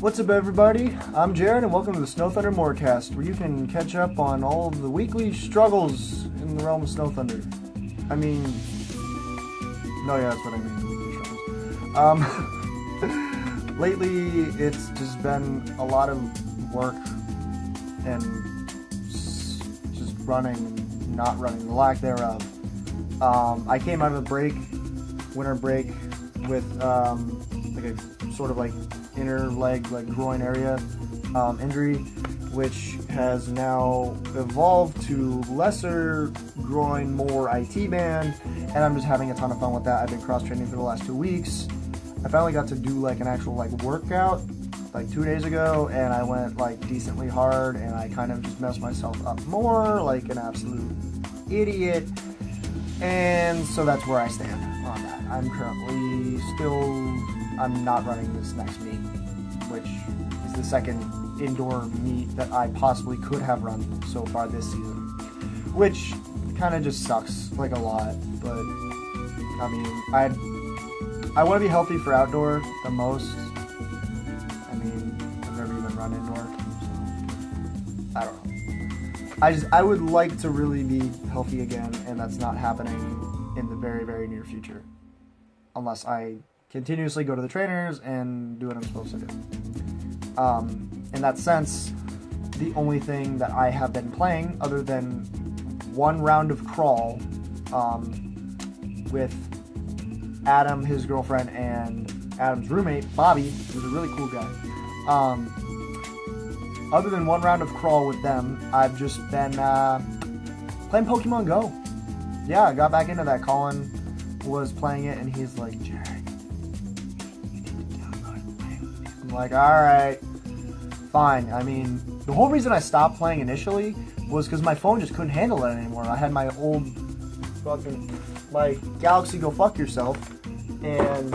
What's up, everybody? I'm Jared, and welcome to the Snow Thunder MORECAST, where you can catch up on all of the weekly struggles in the realm of Snow Thunder. I mean, no, yeah, that's what I mean. Struggles. Lately, it's just been a lot of work and just running and not running, the lack thereof. I came out of the break, winter break, with like a sort of like inner leg, like groin area injury, which has now evolved to lesser groin, more IT band, and I'm just having a ton of fun with that. I've been cross training for the last 2 weeks. I finally got to do like an actual like workout like 2 days ago, and I went like decently hard, and I kind of just messed myself up more like an absolute idiot, and so that's where I stand on that. I'm currently I'm not running this next meet, which is the second indoor meet that I possibly could have run so far this season, which kind of just sucks like a lot. But I mean, I want to be healthy for outdoor the most. I mean, I've never even run indoor, so I don't know. I would like to really be healthy again, and that's not happening in the very, very near future, unless I continuously go to the trainers and do what I'm supposed to do. In that sense, the only thing that I have been playing, other than one round of crawl with Adam, his girlfriend, and Adam's roommate, Bobby, who's a really cool guy. Other than one round of crawl with them, I've just been playing Pokemon Go. Yeah, I got back into that. Colin was playing it, and he's like, Jared, I'm like, alright, fine. I mean, the whole reason I stopped playing initially was because my phone just couldn't handle it anymore. I had my old fucking, like, Galaxy Go Fuck Yourself, and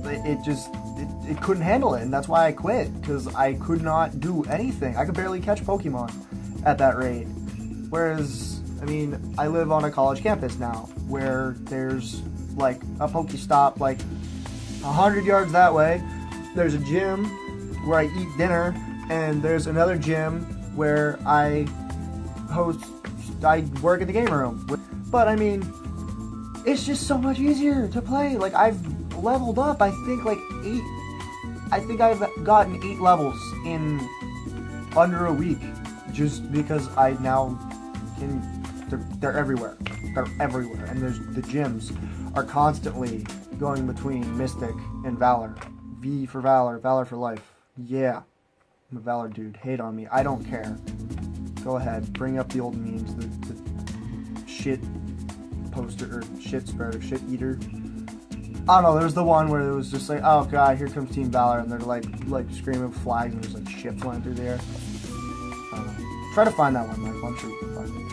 it couldn't handle it, and that's why I quit, because I could not do anything. I could barely catch Pokemon at that rate. Whereas, I mean, I live on a college campus now, where there's, like, a Pokestop, like, 100 yards that way. There's a gym where I eat dinner, and there's another gym where I work in the game room. But I mean, it's just so much easier to play. Like, I've leveled up, I think I've gotten 8 levels in under a week, just because I now they're everywhere. They're everywhere, and the gyms are constantly going between Mystic and Valor. V for Valor, Valor for life. Yeah, I'm a Valor dude. Hate on me. I don't care. Go ahead. Bring up the old memes. The shit poster, or shit spreader, shit eater. I don't know. There was the one where it was just like, oh god, here comes Team Valor, and they're like screaming flags, and there's like shit flying through the air. I don't know. Try to find that one, Michael. I'm sure you can find it.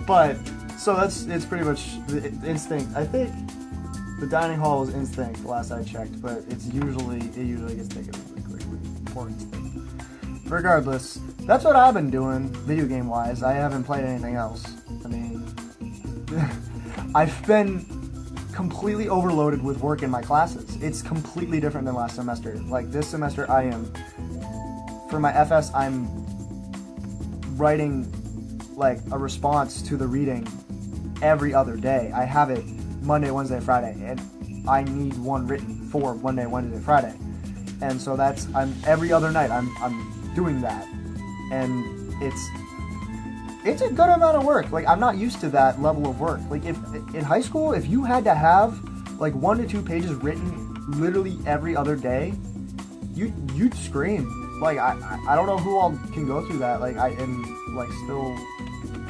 But so it's pretty much the Instinct. I think the dining hall was Instinct last I checked, but it usually gets taken really quickly. Poor Instinct. Regardless, that's what I've been doing video game wise. I haven't played anything else. I mean, I've been completely overloaded with work in my classes. It's completely different than last semester. Like, this semester for my FS, I'm writing like a response to the reading every other day. I have it Monday, Wednesday, Friday, and I need one written for Monday, Wednesday, Friday. And so I'm every other night I'm doing that. And it's a good amount of work. Like, I'm not used to that level of work. Like, if in high school, if you had to have like 1 to 2 pages written literally every other day, you'd scream. Like, I don't know who all can go through that, like, and like still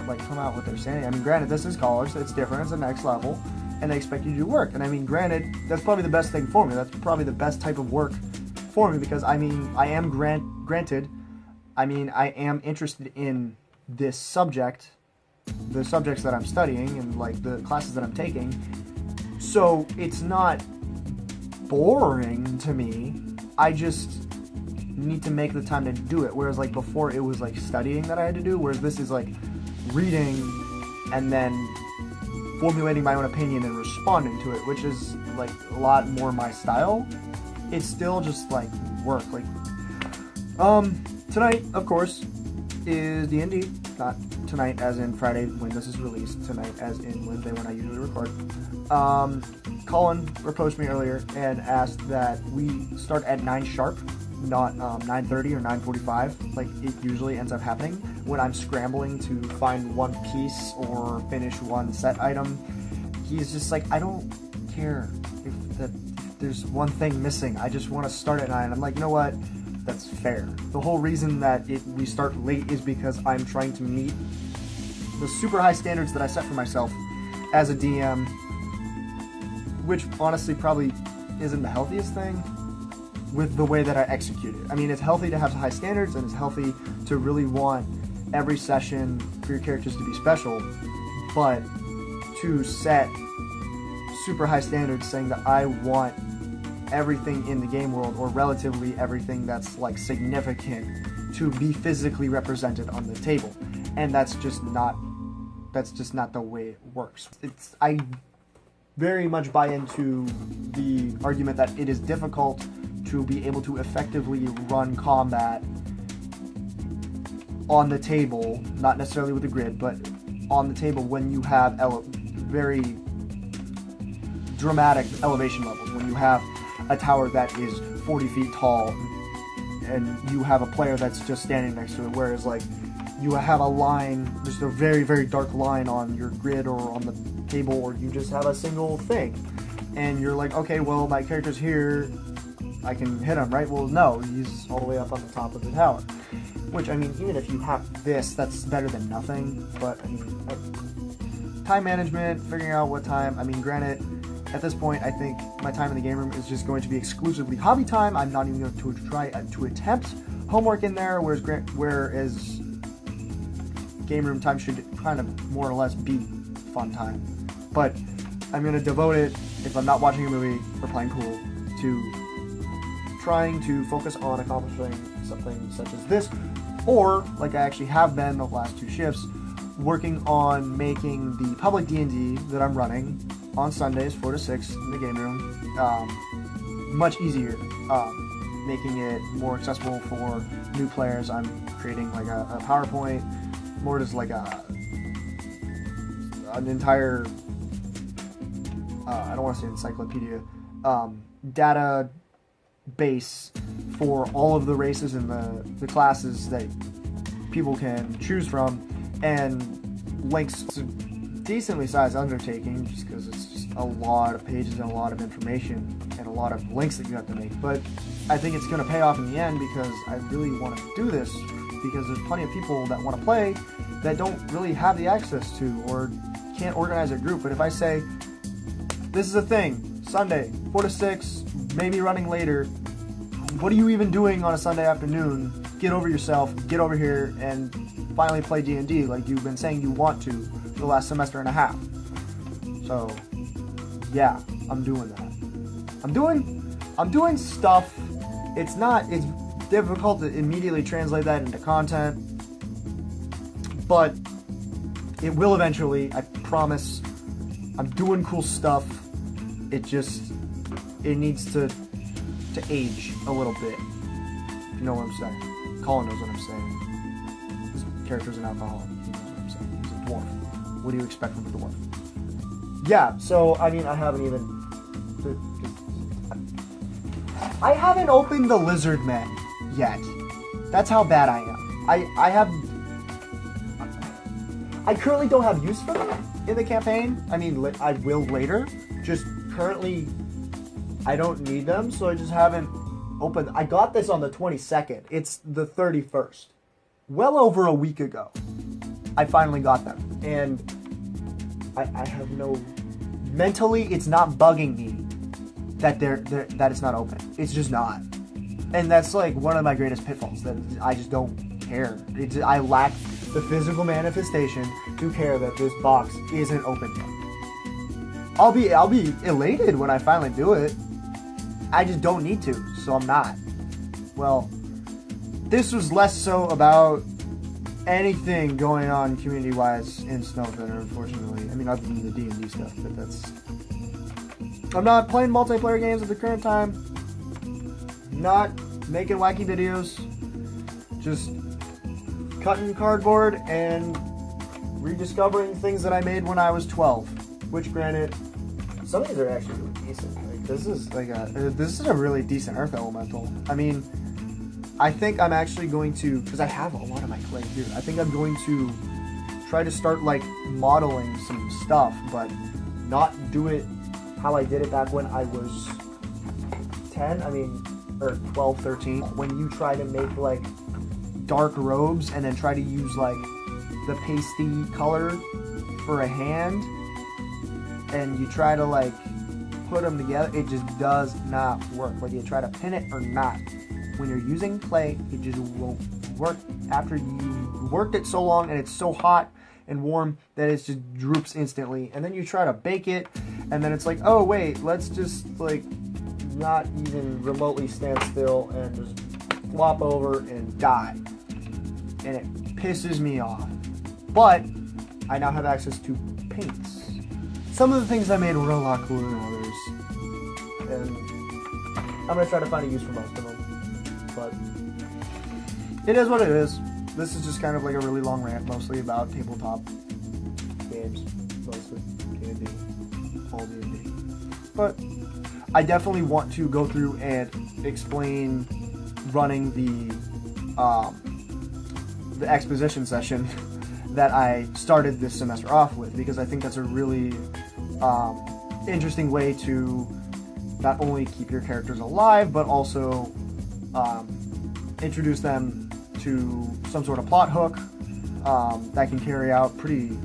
like come out with their sanity. I mean, granted, this is college, so it's different, it's the next level, and they expect you to do work. And I mean, granted, that's probably the best thing for me. That's probably the best type of work for me, because I mean, I am granted, I mean, I am interested in this subject, the subjects that I'm studying, and like the classes that I'm taking, so it's not boring to me. I just need to make the time to do it, whereas like before it was like studying that I had to do, whereas this is like reading and then formulating my own opinion and responding to it, which is like a lot more my style, it's still just like work. Like, tonight, of course, is D&D. Not tonight as in Friday when this is released, tonight as in Wednesday when I usually record. Colin approached me earlier and asked that we start at 9 sharp, not 9:30 or 9:45, like it usually ends up happening when I'm scrambling to find one piece or finish one set item. He's just like, I don't care if there's one thing missing. I just want to start at 9. I'm like, you know what? That's fair. The whole reason that we start late is because I'm trying to meet the super high standards that I set for myself as a DM, which honestly probably isn't the healthiest thing with the way that I execute it. I mean, it's healthy to have high standards, and it's healthy to really want every session for your characters to be special, but to set super high standards saying that I want everything in the game world, or relatively everything that's like significant, to be physically represented on the table, and that's just not the way it works. I very much buy into the argument that it is difficult to be able to effectively run combat on the table, not necessarily with the grid, but on the table when you have very dramatic elevation levels, when you have a tower that is 40 feet tall and you have a player that's just standing next to it, whereas like you have a line, just a very, very dark line on your grid or on the table, or you just have a single thing and you're like, okay, well, my character's here, I can hit him, right? Well, no, he's all the way up on the top of the tower, which, I mean, even if you have this, that's better than nothing. But I mean, time management, figuring out what time, I mean, granted, at this point, I think my time in the game room is just going to be exclusively hobby time. I'm not even going to try to attempt homework in there, whereas game room time should kind of more or less be fun time. But I'm going to devote it, if I'm not watching a movie or playing pool, to trying to focus on accomplishing something such as this, or, like I actually have been the last 2 shifts, working on making the public D&D that I'm running on Sundays, 4 to 6 in the game room, much easier, making it more accessible for new players. I'm creating like a PowerPoint, more just like an entire, I don't want to say encyclopedia, data base for all of the races and the classes that people can choose from, and links to decently sized undertaking, just because it's just a lot of pages and a lot of information and a lot of links that you have to make. But I think it's going to pay off in the end, because I really want to do this, because there's plenty of people that want to play that don't really have the access to, or can't organize a group. But if I say, this is a thing, Sunday, 4 to 6, maybe running later, what are you even doing on a Sunday afternoon? Get over yourself, get over here, and finally play D&D like you've been saying you want to for the last semester and a half. So, yeah, I'm doing that. I'm doing stuff. It's difficult to immediately translate that into content, but it will eventually, I promise. I'm doing cool stuff. It needs to age a little bit. If you know what I'm saying. Colin knows what I'm saying. His character's an alcoholic. He knows what I'm saying. He's a dwarf. What do you expect from a dwarf? Yeah, so, I mean, I haven't opened the Lizard Men yet. That's how bad I am. I currently don't have use for them in the campaign. I mean, I will later. Just currently, I don't need them, so I just haven't opened. I got this on the 22nd. It's the 31st. Well over a week ago, I finally got them. And I have no... Mentally, it's not bugging me that that it's not open. It's just not. And that's like one of my greatest pitfalls, that I just don't care. I lack the physical manifestation to care that this box isn't open yet. I'll be elated when I finally do it. I just don't need to, so I'm not. Well, this was less so about anything going on community-wise in Snowfin, unfortunately. I mean, other than the D&D stuff, but I'm not playing multiplayer games at the current time. Not making wacky videos. Just cutting cardboard and rediscovering things that I made when I was 12. Which, granted, some of these are actually really decent. Like, this is a really decent Earth Elemental. I mean, I think I'm actually going to, because I have a lot of my clay here, I think I'm going to try to start like modeling some stuff, but not do it how I did it back when I was 10, or 12, 13. When you try to make like dark robes and then try to use like the pasty color for a hand, and you try to like put them together, it just does not work. Whether you try to pin it or not, when you're using clay, it just won't work. After you worked it so long and it's so hot and warm that it just droops instantly, and then you try to bake it, and then it's like, oh wait, let's just like not even remotely stand still and just flop over and die, and it pisses me off. But I now have access to paints. Some of the things I made were a lot cooler than others, and I'm gonna try to find a use for most of them. But it is what it is. This is just kind of like a really long rant, mostly about tabletop games, mostly D&D, all D&D. But I definitely want to go through and explain running the exposition session that I started this semester off with, because I think that's a really interesting way to not only keep your characters alive, but also introduce them to some sort of plot hook that can carry out pretty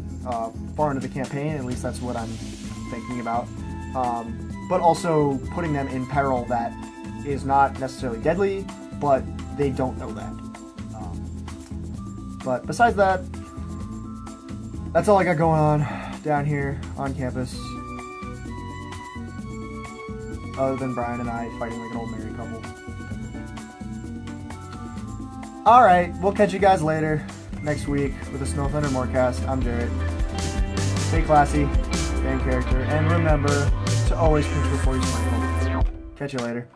far into the campaign. At least that's what I'm thinking about. But also putting them in peril that is not necessarily deadly, but they don't know that. But besides that, that's all I got going on down here on campus. Other than Brian and I fighting like an old married couple. Alright, we'll catch you guys later next week with a Snow Thunder MORECAST. I'm Jarrett. Stay classy, stay in character, and remember to always pinch before you smile. Catch you later.